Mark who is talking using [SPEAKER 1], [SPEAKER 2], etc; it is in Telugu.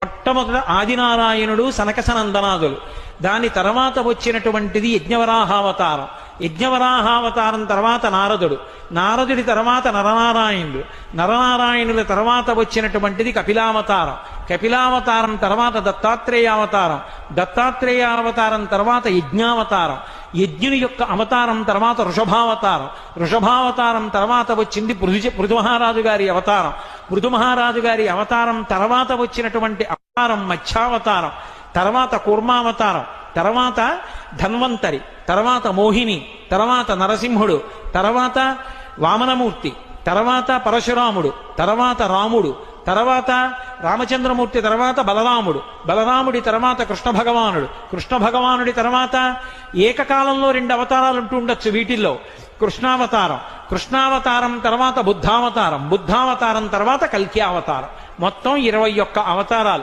[SPEAKER 1] మొట్టమొదట ఆదినారాయణుడు సనకసనందనాదులు, దాని తర్వాత వచ్చినటువంటిది యజ్ఞవరాహావతారం. యజ్ఞవరాహావతారం తర్వాత నారదుడు, నారదుడి తర్వాత నరనారాయణుడు, నరనారాయణుల తర్వాత వచ్చినటువంటిది కపిలావతారం, కపిలావతారం తర్వాత దత్తాత్రేయావతారం, దత్తాత్రేయావతారం తర్వాత యజ్ఞావతారం, యజ్ఞుని యొక్క అవతారం తర్వాత వృషభావతారం, వృషభావతారం తర్వాత వచ్చింది పృథుమహారాజు గారి అవతారం, పృథుమహారాజు గారి అవతారం తర్వాత వచ్చినటువంటి అవతారం మత్స్యావతారం, తర్వాత కూర్మావతారం, తర్వాత ధన్వంతరి, తర్వాత మోహిని, తర్వాత నరసింహుడు, తర్వాత వామనమూర్తి, తర్వాత పరశురాముడు, తర్వాత రాముడు, తర్వాత రామచంద్రమూర్తి, తర్వాత బలరాముడు, బలరాముడి తర్వాత కృష్ణ భగవానుడు, కృష్ణ భగవానుడి తర్వాత ఏకకాలంలో 2 అవతారాలు ఉంటూ ఉండొచ్చు వీటిల్లో. కృష్ణావతారం, కృష్ణావతారం తర్వాత బుద్ధావతారం, బుద్ధావతారం తర్వాత కల్కి అవతారం, మొత్తం 21 అవతారాలు.